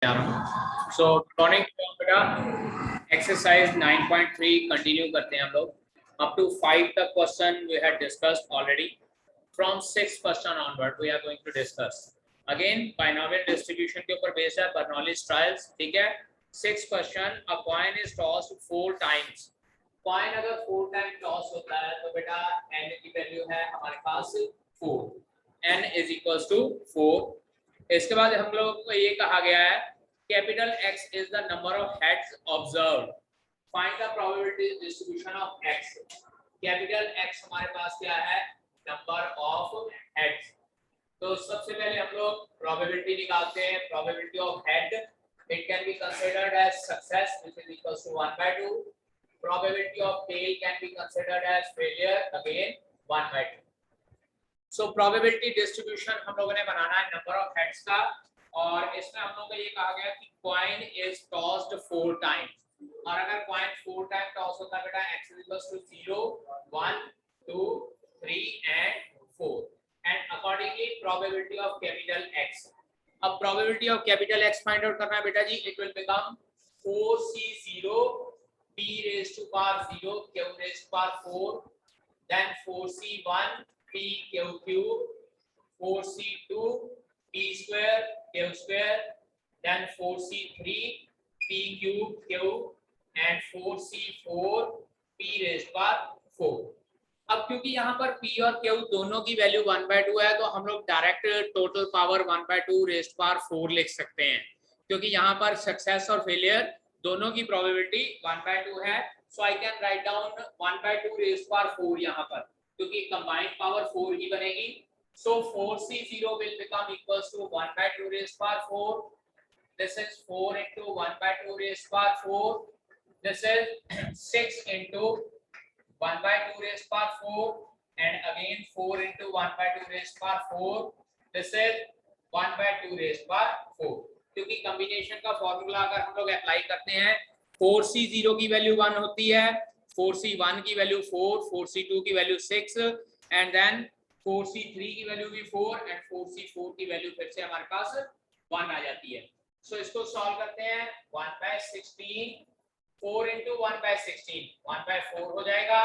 सो टॉनिक बेटा exercise 9.3 continue करते हैं हम लोग. अप टू 5 तक question we had discussed already. From 6 question onward we are going to discuss again. Binomial distribution के ऊपर बेस्ड है बर्नौलीज ट्रायल्स. ठीक है. 6 question. A coin is tossed 4 times. Coin अगर 4 टाइम टॉस होता है तो बेटा n की वैल्यू है हमारे पास 4. n is equals to 4. इसके बाद हम लोग को ये कहा गया है capital X is the number of heads observed. Find the probability distribution of X. Capital X हमारे पास क्या है? Number of heads. तो सबसे पहले हम लोग प्रोबेबिलिटी निकालते हैं. Probability of head it can be considered as success which is equals to 1/2. Probability of tail can be considered as failure, again 1/2. So probability distribution हम लोगों ने बनाना है नंबर ऑफ हेड्स का. और इसमें हम लोगों को ये कहा गया कि कॉइन इज टॉस्ड 4 टाइम्स. और अगर कॉइन 4 टाइम टॉस होता है बेटा x is equals to 0 1 2 3 and 4 and accordingly probability of capital X. अब probability of capital X find out करना है बेटा जी. it will become 4c0 p raised to power 0 q raised to power 4 then 4c1 p q cube 4c2 p square q square then 4c3 p cube q and 4c4 p raised to power 4. अब क्योंकि यहाँ पर p और q दोनों की value 1/2 है तो हम लोग direct total power 1/2 raised to power 4 लिख सकते हैं. क्योंकि यहाँ पर सक्सेस और फेलियर दोनों की प्रोबेबिलिटी 1/2 है. So I can write down 1/2 raised to power 4 यहाँ पर, क्योंकि कंबाइंड पावर 4 ही बनेगी. So 4c0 will become equals to 1/2 raised to power 4. This is 4 into 1/2 raised to power 4. This is 6 into 1/2 raised to power 4 and again 4 into 1/2 raised to power 4. This is 1/2 raised to power 4. क्योंकि combination का formula अगर हम लोग apply करते हैं 4c0 की value 1 होती है, 4c1 की वैल्यू 4, 4c2 की वैल्यू 6 एंड देन 4c3 की वैल्यू भी 4 एंड 4c4 की वैल्यू फिर से हमारे पास 1 आ जाती है. सो इसको सॉल्व करते हैं. 1/16 4 into 1/16 1/4 हो जाएगा.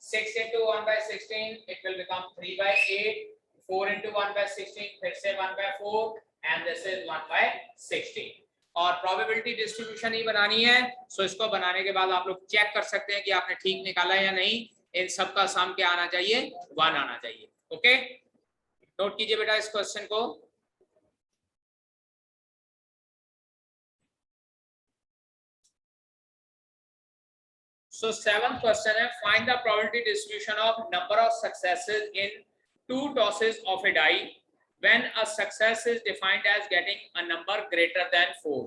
6 into 1/16 it will become 3/8. 4 into 1/16 फिर से 1/4 and this is 1/16. और प्रोबेबिलिटी डिस्ट्रीब्यूशन ही बनानी है. सो इसको बनाने के बाद आप लोग चेक कर सकते हैं कि आपने ठीक निकाला है या नहीं. इन सब का सम क्या आना चाहिए? 1 आना चाहिए. ओके, नोट कीजिए बेटा इस क्वेश्चन को. सो 7th क्वेश्चन है find the probability distribution of number of successes in 2 tosses of a die when a success is defined as getting a number greater than 4.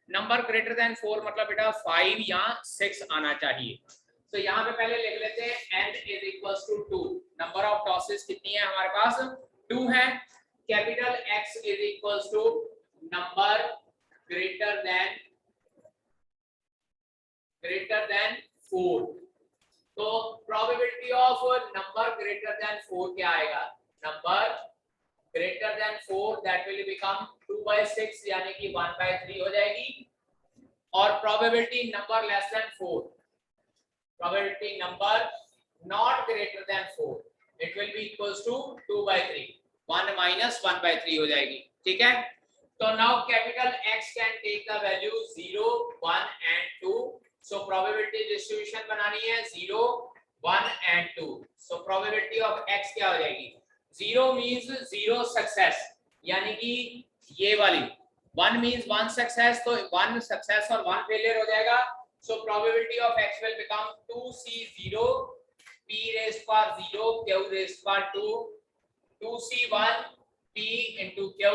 Number greater than 4 मतलब बेटा 5 या 6 आना चाहिए. तो यहाँ पे पहले लिख लेते हैं n is equals to 2. Number of tosses कितनी है हमारे पास? 2 है. Capital X is equals to number greater than 4. तो probability of number greater than 4 क्या आएगा? Number greater than 4 that will become 2/6 यानी कि 1/3 हो जाएगी. और probability number less than 4, probability number not greater than 4 it will be equals to 2/3. 1 minus 1/3 हो जाएगी. ठीक है. तो now capital X can take the value 0 1 and 2. so probability distribution बनानी है 0 1 and 2. so probability of X क्या हो जाएगी? 0 means 0 success यानी कि ये वाली. 1 means 1 success तो 1 success और 1 failure हो जाएगा. So probability of X will become 2c0 p raised to power 0 q raised to power 2 2c1 p into q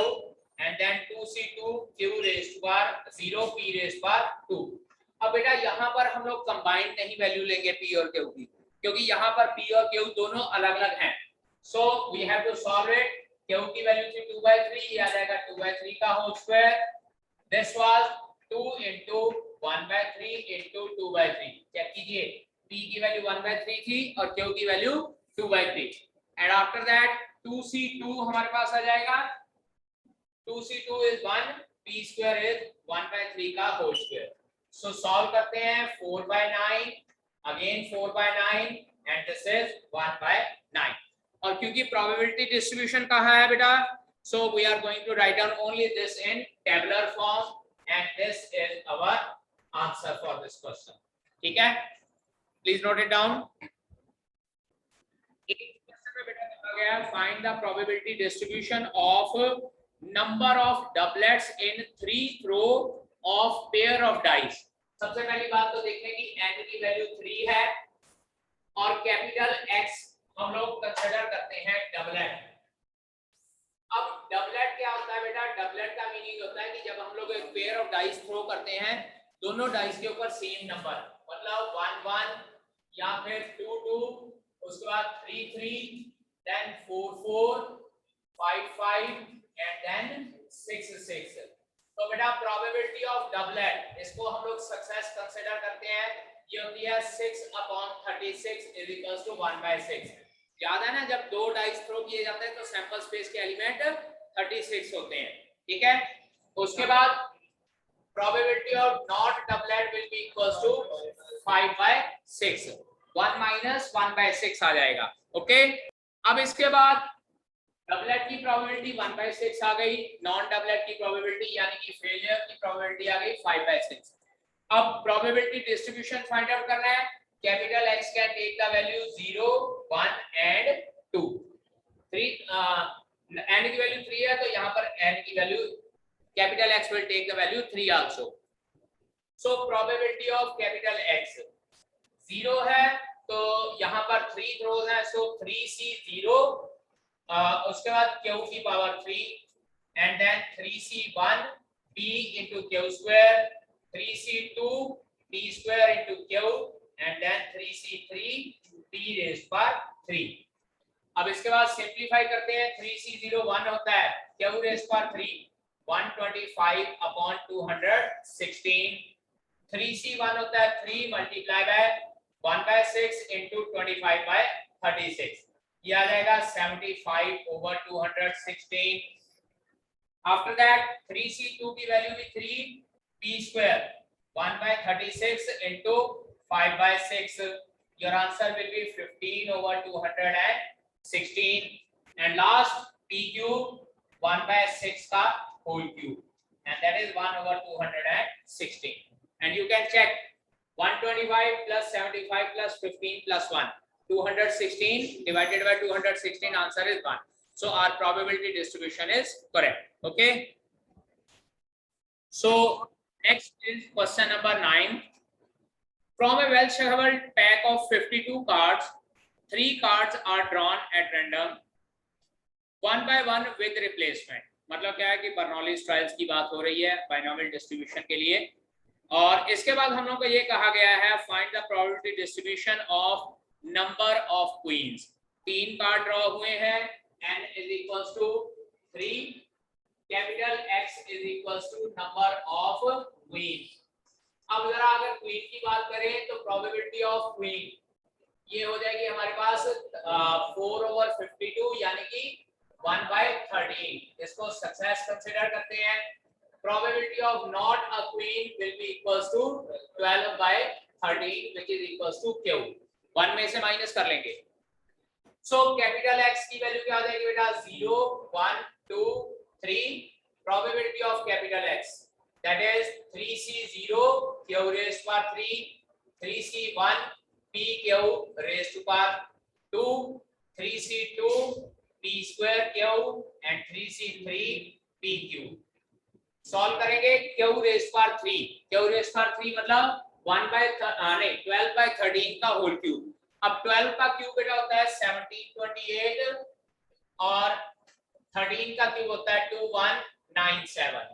and then 2c2 q raised to power 0 p raised to power 2. अब बेटा यहाँ पर हम लोग combined नहीं value लेंगे p और q की, क्योंकि यहाँ पर p और q दोनों अलग-अलग हैं. So we have to solve it. q की वैल्यू थी 2/3, ये आ जाएगा 2/3 का whole square. This was 2 into 1/3 into 2/3. Check कीजिए, p की वैल्यू 1/3 थी और q की value 2/3. And after that 2c2 हमारे पास आ जाएगा. 2c2 is 1 p square is 1/3 का होल स्क्वायर. सो सॉल्व करते हैं 4/9 अगेन 4/9 एंड दिस इज 1/9. और क्योंकि प्रोबेबिलिटी डिस्ट्रीब्यूशन कहाँ है बेटा, so we are going to write down only this in tabular form and this is our answer for this question. ठीक है, please note it down. Find the probability distribution of number of doublets in 3 throw of pair of dice. सबसे पहली बात तो देखने की n की value 3 है और कैपिटल X हम लोग कंसीडर करते हैं डबलेट. अब डबलेट क्या होता है बेटा, डबलेट का मीनिंग होता है कि जब हम लोग एक पेयर ऑफ डाइस थ्रो करते हैं, दोनों डाइस के ऊपर सेम नंबर, मतलब 1 1 या फिर 2 2, उसके बाद 3 3, then 4 4, 5 5 and then 6 6. तो बेटा प्रोबेबिलिटी ऑफ डबलेट, इसको हम लोग सक्सेस कंसीडर करते हैं. ये होती है 6/36 इज इक्वल्स टू 1/6. याद है ना, जब दो डाइस थ्रो किए जाते हैं तो सैंपल स्पेस के एलिमेंट 36 होते हैं. ठीक है, उसके बाद probability of not doublet will be equals to 5/6. 1 - 1/6 आ जाएगा. ओके, अब इसके बाद डबलेट की प्रोबेबिलिटी 1/6 आ गई, नॉन डबलेट की प्रोबेबिलिटी यानी कि फेलियर की प्रोबेबिलिटी आ गई 5/6. अब प्रोबेबिलिटी डिस्ट्रीब्यूशन फाइंड आउट करना है. Capital X can take the value 0 1 and 2. 3 n की वैल्यू 3 है तो यहां पर n की वैल्यू capital X will take the value 3 also. So probability of capital X 0 है तो यहाँ पर 3 थ्रोज हैं, सो 3C0, उसके बाद Q की power 3 and then 3C1 P into Q square, 3C2 P square into Q and then 3C3 P raised by 3. अब इसके बाद सिंप्लीफाई करते हैं. 3C0 1 होता है, Q raised by 3 125/216. 3C1 होता है 3 मल्टीप्लाई बाय 1/6 into 25/36. ये आ जाएगा 75/216. After that 3C2 की वैल्यू भी 3 P square 1/36 into 5/6. Your answer will be 15/216. And last P cube 1/6 का whole cube, and that is 1/216. And you can check 125 plus 75 plus 15 plus 1, 216 divided by 216, answer is 1. So our probability distribution is correct. Okay, so next is question number 9. From a well shuffled pack of 52 cards, 3 cards are drawn at random, 1 by 1 with replacement. मतलब क्या है कि Bernoulli's trials की बात हो रही है binomial distribution के लिए. और इसके बाद हम लोग को ये कहा गया है find the probability distribution of number of queens. 3 card draw हुए हैं, n is equals to 3, capital X is equals to number of queens. अब जरा अगर क्वीन की बात करें तो प्रोबेबिलिटी ऑफ क्वीन ये हो जाएगी हमारे पास 4/52 यानी कि 1/13. इसको सक्सेस कंसीडर करते हैं. Probability of not a queen will be equals to 12/13 which is equals to Q. 1 में से माइनस कर लेंगे. So कैपिटल X की वैल्यू क्या आ जाएगी बेटा, 0 1 2 3. Probability of capital X, that is 3C0 Q raised to 3, 3C1 P Q raised to 2, 3C2 P square Q and 3C3 P Q. Solve करेंगे. Q raised to 3, Q raised to 3 मतलब 12/13 का whole cube. अब 12 का cube बेटा होता है 1728 और 13 का क्यूब होता है 2197.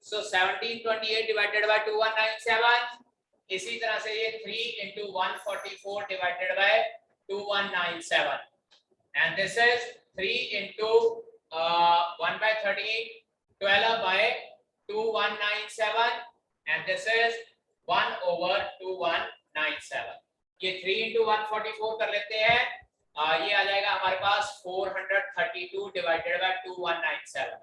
So 1728 divided by 2197. इसी तरह से ये 3 into 144 divided by 2197. And this is 3 into 1/13, 12 by 2197. And this is 1/2197. ये 3 into 144 कर लेते हैं. ये आ जाएगा हमारे पास 432 divided by 2197.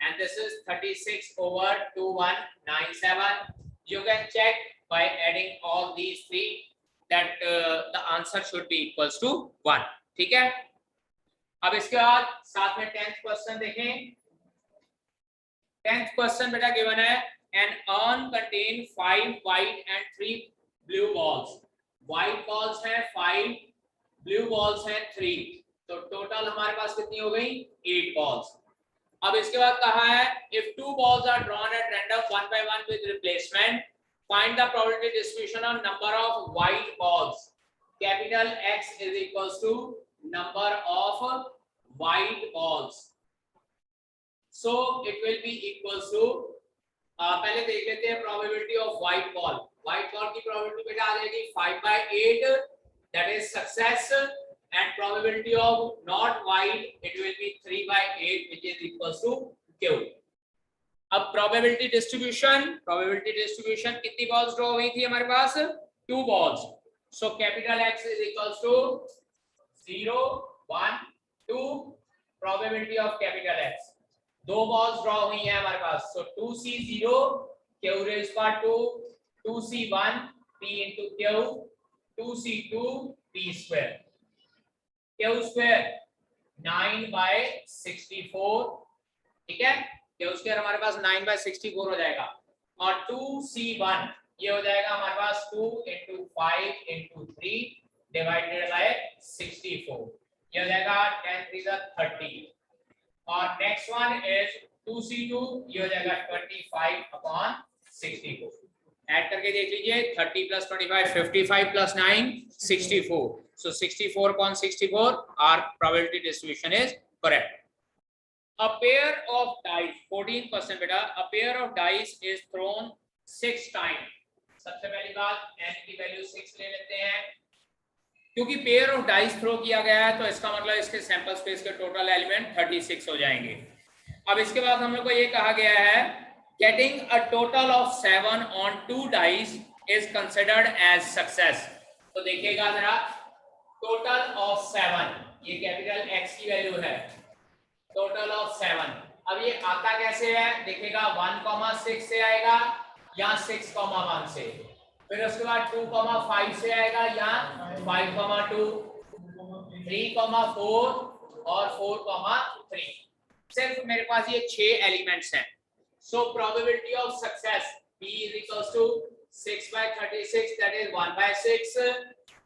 and this is 36/2197. You can check by adding all these three that the answer should be equals to 1. ठीक है, अब इसके बाद साथ में 10th क्वेश्चन देखें। 10th क्वेश्चन बेटा गिवन है an urn contain 5 white and 3 blue balls. white balls है 5, blue balls है 3, तो टोटल हमारे पास कितनी हो गई 8 balls। अब इसके बाद कहा है if 2 balls are drawn at random one by one with replacement, find the probability distribution of number of white balls. Capital X is equals to number of white balls. So it will be equals to पहले देख लेते हैं probability of white ball. White ball की probability बेटा आ जाएगी 5/8, that is success, and probability of not white it will be 3/8, which is equals to Q. अब probability distribution कितनी balls draw हुई थी हमारे पास 2 balls. So capital X is equals to 0, 1, 2, probability of capital X. 2 balls draw हुई हैं हमारे पास, so 2C0 Q raised by 2, 2C1 P into Q, 2C2 P square. Q square 9/64, ठीक है, Q square हमारे पास 9/64 हो जाएगा, और 2C1 ये हो जाएगा हमारे पास 2 into 5 into 3 divided by 64, ये हो जाएगा 10 3 30, और नेक्स्ट वन इज 2C2 ये हो जाएगा 25/64। ऐड करके देख लीजिए 30 + 25 55 + 9 64, so 64/64 our probability distribution is correct. A pair of dice 14% बेटा, a pair of dice is thrown 6 times. सबसे पहली बात n की वैल्यू 6 ले लेते हैं, क्योंकि पेयर ऑफ डाइस थ्रो किया गया है तो इसका मतलब इसके सैंपल स्पेस के टोटल एलिमेंट 36 हो जाएंगे। अब इसके बाद हम लोग को ये कहा गया है getting a total of 7 on 2 dice is considered as success. तो देखिएगा जरा, टोटल ऑफ 7, ये कैपिटल X की वैल्यू है, टोटल ऑफ 7। अब ये आता कैसे है, देखिएगा 1,6 से आएगा या 6,1 से, फिर उसके बाद 2,5 से आएगा या 5,2, 3,4 और 4,3। सिर्फ मेरे पास ये 6 एलिमेंट्स हैं। सो probability of success P is equals to 6/36, that is 1/6,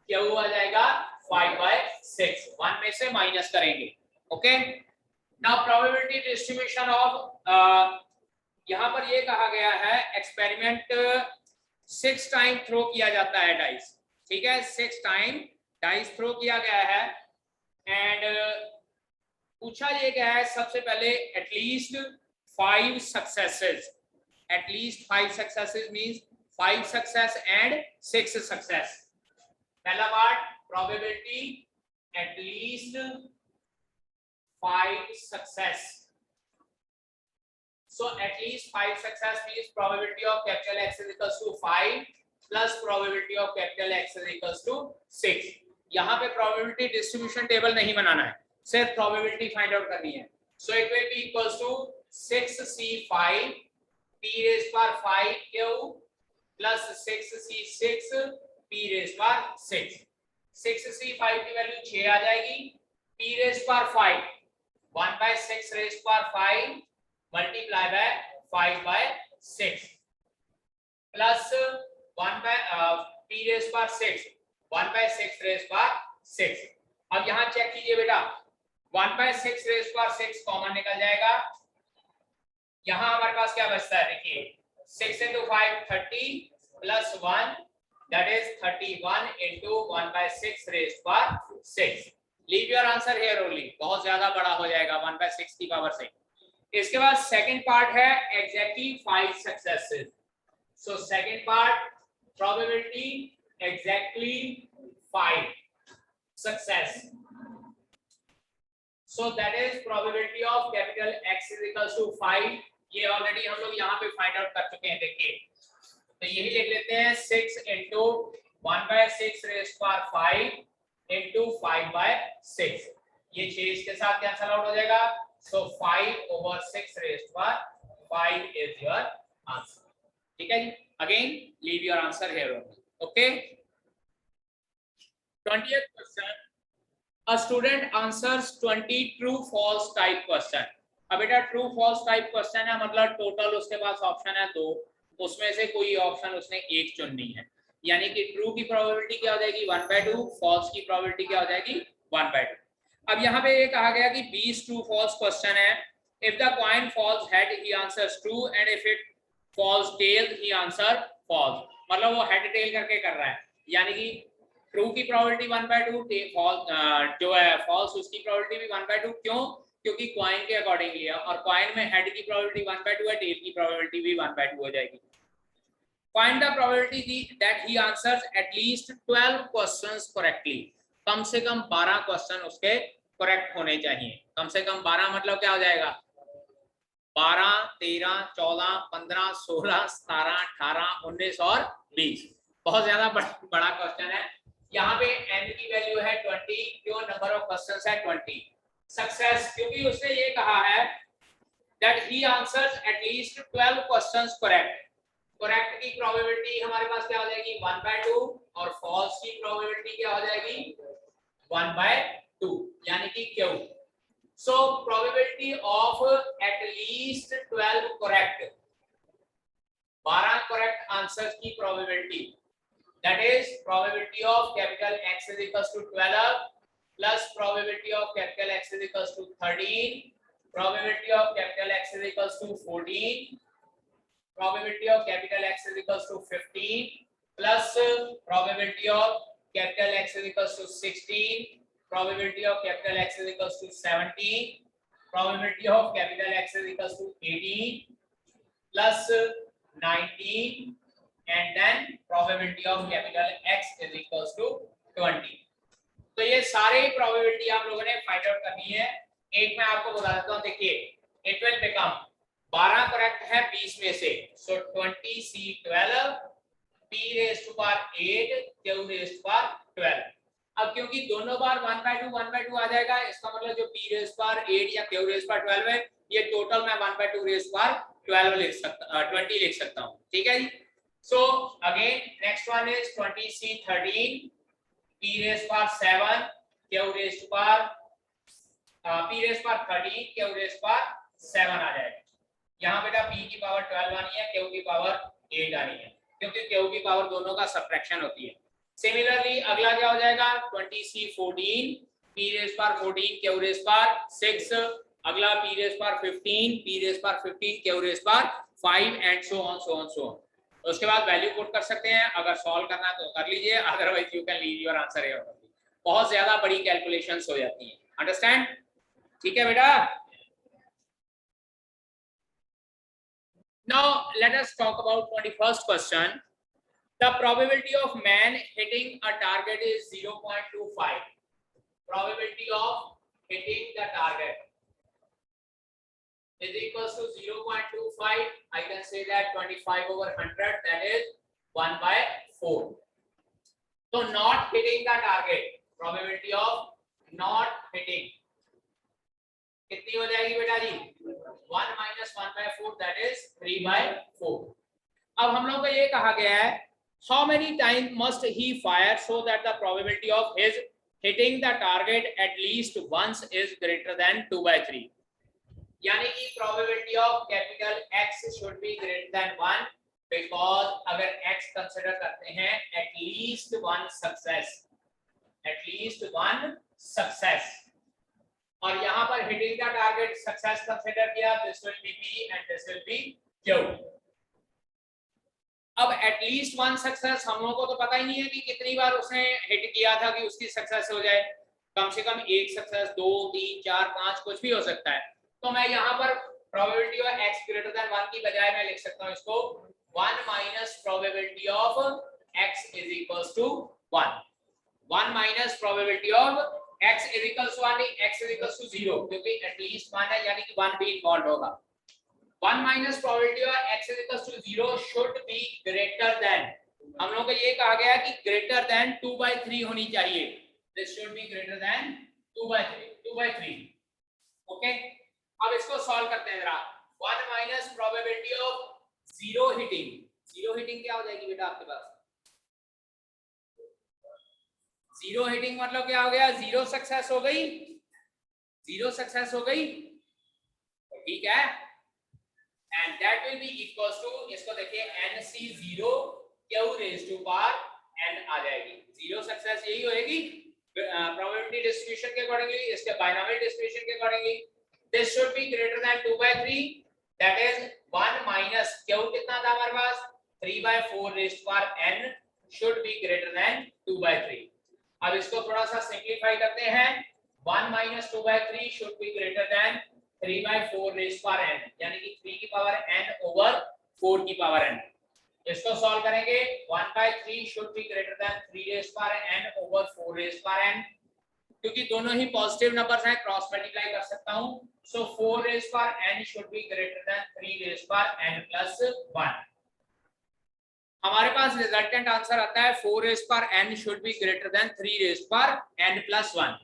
क्या हुआ जाएगा 5/6, 1 में से माइनस करेंगे। Okay, now probability distribution of, यहाँ पर ये कहा गया है एक्सपेरिमेंट 6 टाइम थ्रो किया जाता है डाइस, ठीक है, 6 टाइम डाइस थ्रो किया गया है, एंड पूछा ये गया है सबसे पहले at least 5 successes, at least 5 successes means 5 success and 6 success. पहला part probability at least 5 success, so at least 5 success means probability of capital X is equals to 5 plus probability of capital X is equals to 6। यहाँ पे probability distribution table नहीं बनाना है, सिर्फ probability find out करनी है। so it will be equals to 6C5 P raised by 5Q plus 6C6 P raised by 6। 6C5 की value 6 आ जाएगी, P raised by 5 1/6 raised by 5 multiply by 5/6 plus 1/P raised by 6 1/6 raised by 6। अब यहाँ check कीजिए बेटा, 1/6 raised by 6 common निकल जाएगा, यहाँ हमारे पास क्या बचता है, देखिए 6 into 5 30 plus 1 that is 31 into 1/6 raised by 6। Leave your answer here only, बहुत ज्यादा बड़ा हो जाएगा 1/6 की पावर से। इसके बाद सेकंड पार्ट है exactly 5 successes. So second part probability exactly 5 success, so that is probability of capital X is equals to 5। ये ऑलरेडी हम लोग यहाँ पे फाइंड आउट कर चुके हैं, देखिए तो यही लिख लेते हैं 6 into 1/6 raised by 5 into 5/6। ये 6 इसके साथ कैंसल आउट हो जाएगा, So 5/6 is your answer. ठीक है जी. Again, leave your answer here only. Okay. 20th question. A student answers 20 true false type question. अब बेटा ट्रू फॉल्स टाइप क्वेश्चन है, मतलब टोटल उसके पास ऑप्शन है 2, उसमें से कोई ऑप्शन उसने एक चुननी है. यानी कि ट्रू की प्रोबेबिलिटी क्या हो जाएगी 1/2, फॉल्स की प्रोबेबिलिटी क्या हो जाएगी 1/2. अब यहाँ पे ये कहा गया कि 20 ट्रू फॉल्स क्वेश्चन है. If the coin falls head he answers true and if it falls tail he answer false. मतलब वो हेड टेल करके कर रहा है, यानी कि ट्रू की प्रोबेबिलिटी 1/2, फॉल्स जो है फॉल्स उसकी प्रोबेबिलिटी भी 1/2. क्यों? क्योंकि कॉइन के अकॉर्डिंगली है, और कॉइन में हेड की प्रोबेबिलिटी 1/2 है, टेल की प्रोबेबिलिटी भी 1/2 हो जाएगी. Find the probability that he answers at least 12 questions correctly. कम से कम 12 क्वेश्चन उसके करेक्ट होने चाहिए. कम से कम 12 मतलब क्या हो जाएगा 12, 13, 14, 15, 16, 17, 18, 19 और 20. बहुत ज्यादा बड़ा क्वेश्चन है. यहाँ पे n की वैल्यू है 20. क्यों? नंबर ऑफ क्वेश्चंस है 20. सक्सेस, क्योंकि उसने ये कहा है that he answers at least 12 questions correct. Correct की प्रोबेबिलिटी हमारे पास क्या हो जाएगी 1/2, और फॉल्स की प्रोबेबिलिटी क्या हो जाएगी 1/2, यानी कि Q. So probability of at least 12 correct, 12 correct answers की probability, that is probability of capital X is equals to 12 plus probability of capital X is equals to 13, probability of capital X is equals to 14, probability of capital X is equals to 15 plus probability of capital X is equals to 16, probability of capital X is equals to 17, probability of capital X is equals to 18 plus 19, and then probability of capital X is equals to 20. तो ये सारे probability आप लोगों ने find out करनी है. एक मैं आपको बता देता हूं, देखिए इट विल बिकम 12 करेक्ट है 20 में से, सो 20C12 P⁻8 Q⁻12. अब क्योंकि दोनों बार 1/2 आ जाएगा, इसका मतलब जो P⁻8 या Q⁻12 है, ये टोटल मैं 1/2 लिख सकता 20 लिख सकता हूं. ठीक है जी. So again next one is 20C13 P⁻7 Q⁻13 Q⁻7 आ जाएगा. यहाँ बेटा P की पावर 12 आनी है, Q की पावर 8 आनी है, क्योंकि Q की पावर दोनों का सब्ट्रैक्शन होती है. सिमिलरली अगला क्या हो जाएगा 20C14 P⁻14 Q⁻6, अगला P⁻15 Q⁻5 and so on. उसके बाद वैल्यू पुट कर सकते हैं. अगर सॉल्व करना है तो कर लीजिए, otherwise you can leave your answer here. बहुत ज्यादा बड़ी कैलकुलेशंस हो जाती हैं. अंडरस्टैंड? ठीक है बेटा. Now let us talk about 21st question. The probability of man hitting a target is 0.25. Probability of hitting the target is equals to 0.25. I can say that 25/100, that is 1/4. So not hitting the target, probability of not hitting कितनी हो जाएगी बेटा जी 1 - 1/4, that is 3/4. अब हम लोग को ये कहा गया है how many times must he fire so that the probability of his hitting the target at least once is greater than 2/3. यानी कि probability of capital X should be greater than 1, because अगर X कंसीडर करते हैं at least one success, और यहां पर hitting का target success consider किया, this will be P and this will be Q. अब एट लीस्ट वन सक्सेस हम लोगों को तो पता ही नहीं है कि कितनी बार उसने हिट किया था कि उसकी सक्सेस हो जाए. कम से कम एक सक्सेस, 2, 3, 4, 5 कुछ भी हो सकता है. तो मैं यहाँ पर probability of X greater than 1 की बजाय मैं लिख सकता हूँ इसको 1 minus probability of X is equals to 1. 1 minus probability of X is equals to 1, X is equals to 0, क्योंकि एटलीस्ट 1 है, यानी कि 1 भी इन्वॉल्व होगा. 1 minus probability of X is equals to 0 should be greater than, हम लोगों को ये कहा गया कि ग्रेटर देन 2/3 होनी चाहिए. This should be greater than 2/3. Okay. अब इसको सॉल्व करते हैं जरा। 1 minus probability of zero hitting. Zero hitting क्या हो जाएगी बेटा आपके पास? जीरो हिटिंग मतलब क्या हो गया? जीरो सक्सेस हो गई, जीरो सक्सेस हो गई, ठीक है। And that will be equals to, इसको देखिए NC0 Q raise to power n आ जाएगी। जीरो सक्सेस यही होएगी प्रोबेबिलिटी डिस्ट्रीब्यूशन के अकॉर्डिंगली, इसके बाइनोमियल डिस्ट्रीब्यूशन के accordingly. This should be greater than 2/3, that is 1 minus Q कितना था हमारे पास? 3/4 raise to power n should be greater than 2/3। अब इसको थोड़ा सा सिंपलीफाई करते हैं। 1 minus 2/3 should be greater than 3/4 raise power n, यानी कि 3 की पावर n ओवर 4 की पावर n। इसको सॉल्व करेंगे। 1/3 should be greater than 3 raise power n over 4 raise power n, क्योंकि दोनों ही पॉजिटिव नंबर्स हैं, क्रॉस मल्टीप्लाई कर सकता हूं। So 4 raise power n should be greater than 3 raise power n plus 1। हमारे पास रिजल्टेंट आंसर आता है 4 raise power n should be greater than 3 raise power n plus 1।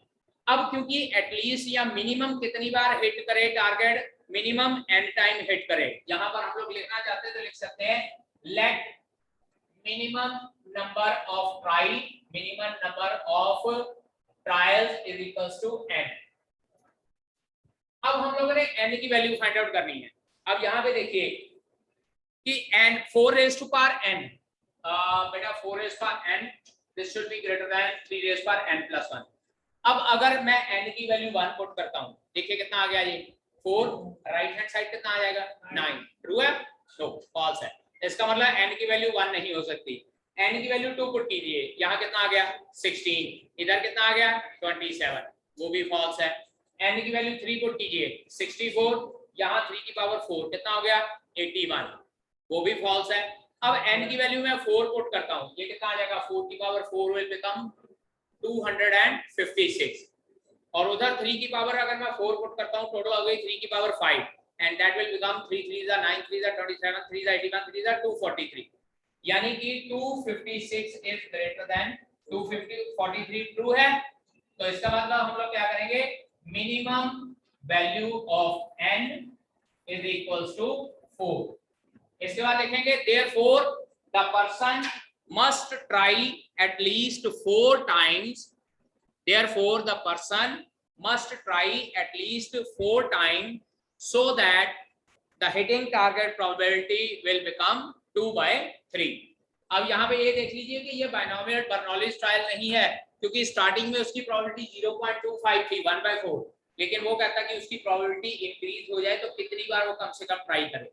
अब क्योंकि एटलीस्ट या मिनिमम कितनी बार हिट करे target? Minimum n time hit करे। यहां पर हम लोग लिखना चाहते हैं तो लिख सकते हैं let minimum number of try, minimum number of trials is equals to n। अब हम लोगों ने n की वैल्यू फाइंड आउट करनी है। अब यहां पे देखिए कि n 4 raise to power n, बेटा 4 raise power n, this should be greater than 3 raise power n plus 1। अब अगर मैं n की वैल्यू 1 पुट करता हूं, देखिए कितना आ गया ये 4, राइट हैंड साइड कितना आ जाएगा 9, ट्रू है? नो, फॉल्स है। इसका मतलब n की वैल्यू 1 नहीं हो सकती। n की वैल्यू 2 पुट कीजिए, यहां कितना आ गया 16, इधर कितना आ गया 27, वो भी फॉल्स है। n की वैल्यू 3 पुट कीजिए 64, यहां 3 की पावर 4 कितना हो गया 81, वो भी फॉल्स है। अब n की वैल्यू मैं 4 पुट करता हूं, ये कितना आ जाएगा 4 की पावर 4 विल बिकम 256, और उधर 3 की पावर अगर मैं 4 पुट करता हूं टोटल हो गई 3 की power 5, and that will become 3 3 9 3 27 3 81 3 243, यानी कि 256 इज ग्रेटर देन 243। ट्रू है? तो इसका मतलब हम लोग क्या करेंगे, minimum value of n is equals to 4। इसके बाद लिखेंगे therefore the person must try at least 4 times, therefore the person must try at least 4 times so that the hitting target probability will become 2/3। अब यहाँ पे ये देख लीजिए कि ये बाइनोमियल बर्नौलीज ट्रायल नहीं है, क्योंकि स्टार्टिंग में उसकी प्रोबेबिलिटी 0.25 थी 1/4, लेकिन वो कहता कि उसकी प्रोबेबिलिटी इंक्रीज हो जाए तो कितनी बार वो कम से कम ट्राई करे,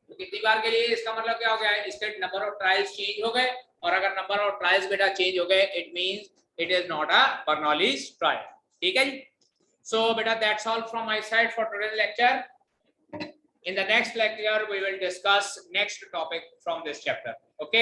तो कितनी बार के लिए। इसका मतलब क्या हो गया, इसके नंबर ऑफ ट्रायल्स चेंज हो गए, और अगर नंबर ऑफ ट्रायल्स बेटा चेंज हो गए it means it is not a Bernoulli's trial. ठीक है जी। सो बेटा that's all from my side for today's lecture. In the next lecture we will discuss next topic from this chapter. Okay.